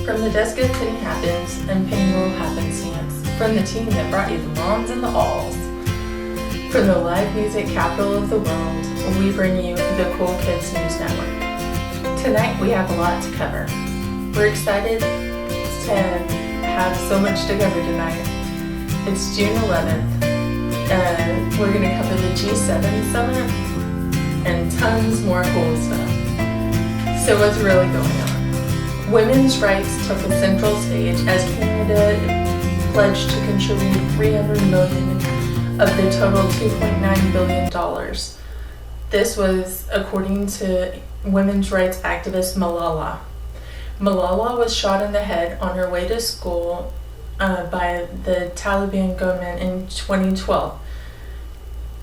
From the desk of Penny Happens and Penny Roll Happenstance, from the team that brought you the moms and the alls, from the live music capital of the world, we bring you the Cool Kids News Network. Tonight we have a lot to cover. We're excited to have so much to cover tonight. It's June 11th. We're going to cover the G7 summit and tons more cool stuff. So what's really going on? Women's rights took a central stage as Canada pledged to contribute $300 million of the total $2.9 billion. This was according to women's rights activist Malala. Malala was shot in the head on her way to school by the Taliban government in 2012.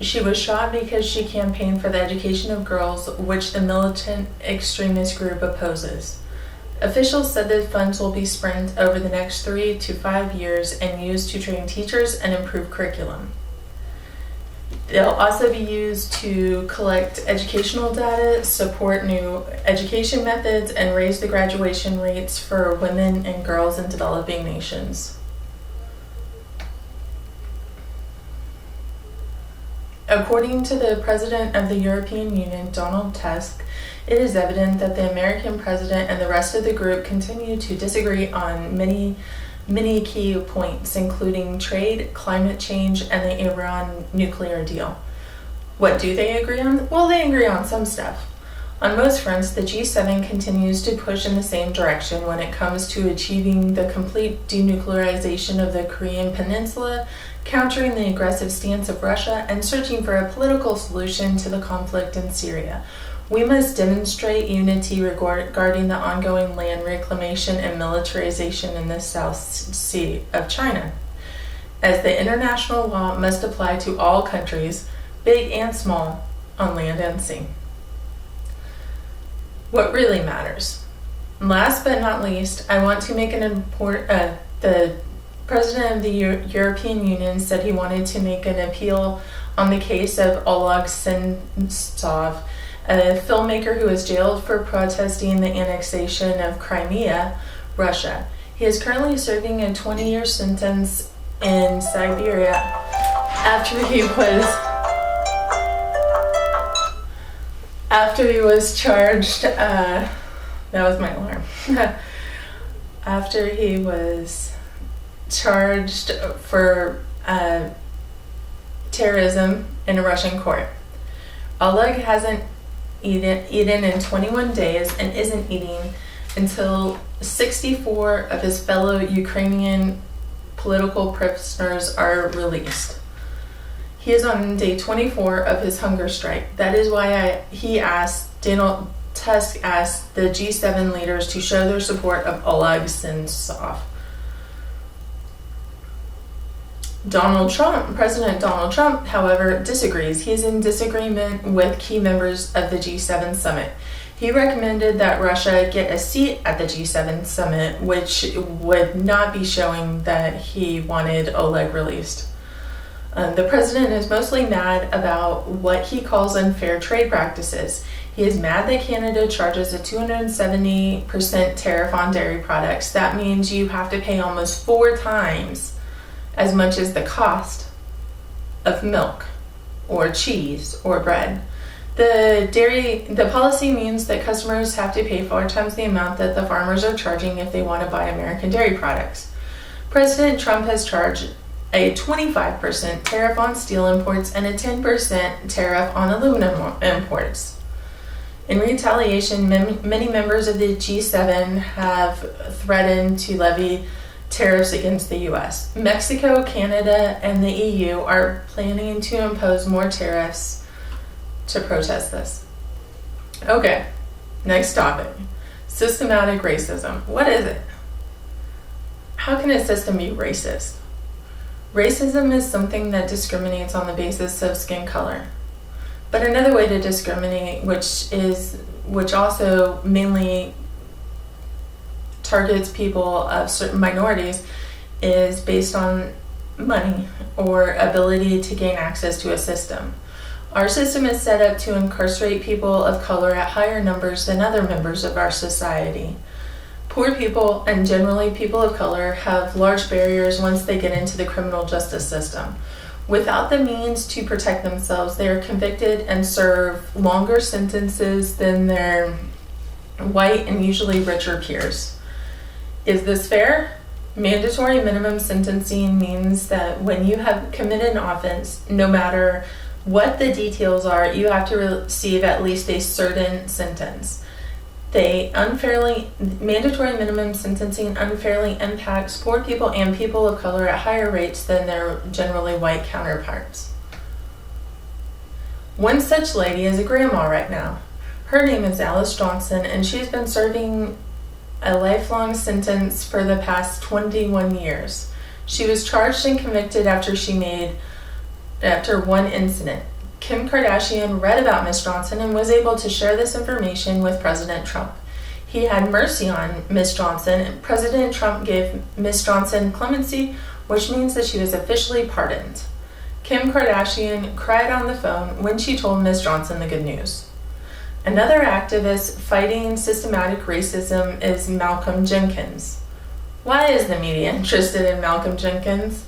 She was shot because she campaigned for the education of girls, which the militant extremist group opposes. Officials said the funds will be spent over the next 3 to 5 years and used to train teachers and improve curriculum. They'll also be used to collect educational data, support new education methods, and raise the graduation rates for women and girls in developing nations. According to the President of the European Union, Donald Tusk, it is evident that the American president and the rest of the group continue to disagree on many key points, including trade, climate change, and the Iran nuclear deal. What do they agree on? Well, they agree on some stuff. On most fronts, the G7 continues to push in the same direction when it comes to achieving the complete denuclearization of the Korean Peninsula, countering the aggressive stance of Russia, and searching for a political solution to the conflict in Syria. We must demonstrate unity regarding the ongoing land reclamation and militarization in the South Sea of China, as the international law must apply to all countries, big and small, on land and sea. What really matters. Last but not least, I want to make the President of the European Union said he wanted to make an appeal on the case of Oleg Sentsov, a filmmaker who was jailed for protesting the annexation of Crimea, Russia. He is currently serving a 20-year sentence in Siberia after he was charged, that was my alarm, after he was charged for terrorism in a Russian court. Oleg hasn't eaten in 21 days and isn't eating until 64 of his fellow Ukrainian political prisoners are released. He is on day 24 of his hunger strike. That is why Donald Tusk asked the G7 leaders to show their support of Oleg Sentsov. President Donald Trump, however, disagrees. He is in disagreement with key members of the G7 summit. He recommended that Russia get a seat at the G7 summit, which would not be showing that he wanted Oleg released. The president is mostly mad about what he calls unfair trade practices. He is mad that Canada charges a 270% tariff on dairy products. That means you have to pay almost 4 times as much as the cost of milk or cheese or bread. The policy means that customers have to pay 4 times the amount that the farmers are charging if they want to buy American dairy products. President Trump has charged a 25% tariff on steel imports and a 10% tariff on aluminum imports. In retaliation, many members of the G7 have threatened to levy tariffs against the U.S. Mexico, Canada, and the EU are planning to impose more tariffs to protest this. Okay, next topic. Systematic racism. What is it? How can a system be racist? Racism is something that discriminates on the basis of skin color. But another way to discriminate, which also mainly targets people of certain minorities, is based on money or ability to gain access to a system. Our system is set up to incarcerate people of color at higher numbers than other members of our society. Poor people, and generally people of color, have large barriers once they get into the criminal justice system. Without the means to protect themselves, they are convicted and serve longer sentences than their white and usually richer peers. Is this fair? Mandatory minimum sentencing means that when you have committed an offense, no matter what the details are, you have to receive at least a certain sentence. Mandatory minimum sentencing unfairly impacts poor people and people of color at higher rates than their generally white counterparts. One such lady is a grandma right now. Her name is Alice Johnson, and she's been serving a lifelong sentence for the past 21 years. She was charged and convicted after one incident. Kim Kardashian read about Ms. Johnson and was able to share this information with President Trump. He had mercy on Ms. Johnson, and President Trump gave Ms. Johnson clemency, which means that she was officially pardoned. Kim Kardashian cried on the phone when she told Ms. Johnson the good news. Another activist fighting systematic racism is Malcolm Jenkins. Why is the media interested in Malcolm Jenkins?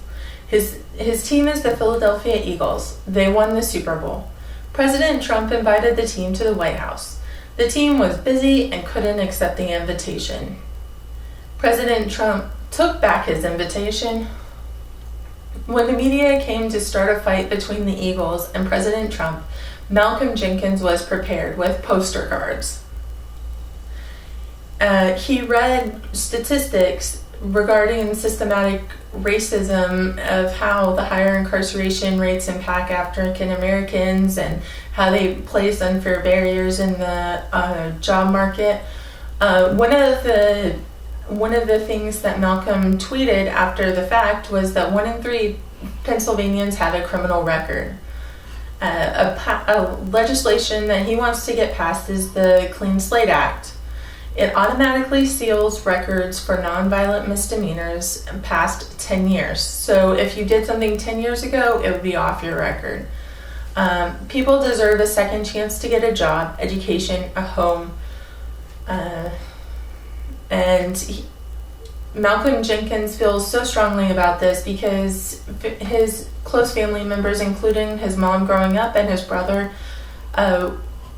His team is the Philadelphia Eagles. They won the Super Bowl. President Trump invited the team to the White House. The team was busy and couldn't accept the invitation. President Trump took back his invitation. When the media came to start a fight between the Eagles and President Trump, Malcolm Jenkins was prepared with poster cards. He read statistics regarding systematic racism of how the higher incarceration rates impact African Americans and how they place unfair barriers in the job market. One of the things that Malcolm tweeted after the fact was that 1 in 3 Pennsylvanians have a criminal record. A legislation that he wants to get passed is the Clean Slate Act. It automatically seals records for nonviolent misdemeanors past 10 years. So if you did something 10 years ago, it would be off your record. People deserve a second chance to get a job, education, a home. Malcolm Jenkins feels so strongly about this because his close family members, including his mom growing up and his brother,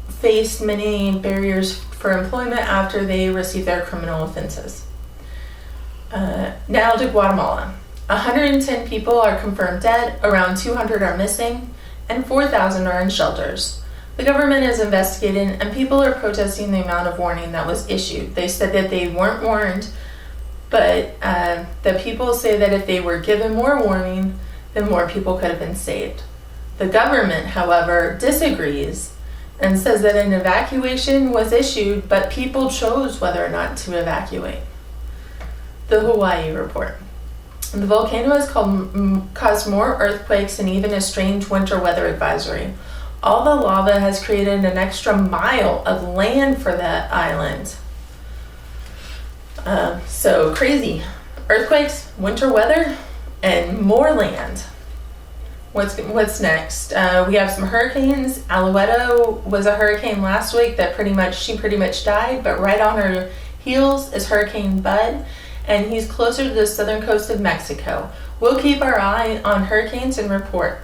faced many barriers for employment after they received their criminal offenses. Now to Guatemala. 110 people are confirmed dead, around 200 are missing, and 4,000 are in shelters. The government is investigating, and people are protesting the amount of warning that was issued. They said that they weren't warned, but the people say that if they were given more warning, then more people could have been saved. The government, however, disagrees and says that an evacuation was issued, but people chose whether or not to evacuate. The Hawaii report. The volcano has caused more earthquakes and even a strange winter weather advisory. All the lava has created an extra mile of land for that island. So crazy. Earthquakes, winter weather, and more land. What's next? We have some hurricanes. Alouette was a hurricane last week that she pretty much died, but right on her heels is Hurricane Bud, and he's closer to the southern coast of Mexico. We'll keep our eye on hurricanes and report.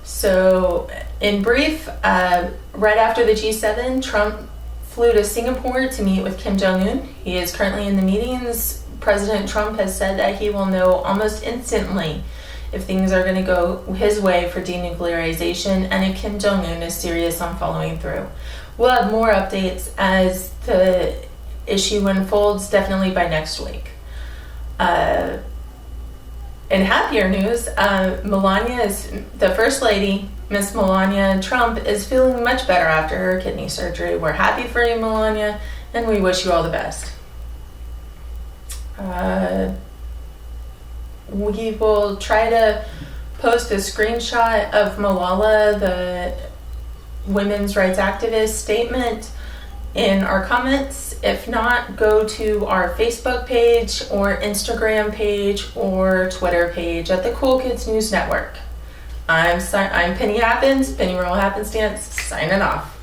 So, in brief, right after the G7, Trump flew to Singapore to meet with Kim Jong-un. He is currently in the meetings. President Trump has said that he will know almost instantly if things are going to go his way for denuclearization and if Kim Jong-un is serious on following through. We'll have more updates as the issue unfolds, definitely by next week. In happier news, Melania is the First Lady. Miss Melania Trump is feeling much better after her kidney surgery. We're happy for you, Melania, and we wish you all the best. We will try to post a screenshot of Malala, the women's rights activist statement, in our comments. If not, go to our Facebook page or Instagram page or Twitter page at the Cool Kids News Network. I'm Penny Happens, Penny Royal Happenstance, signing off.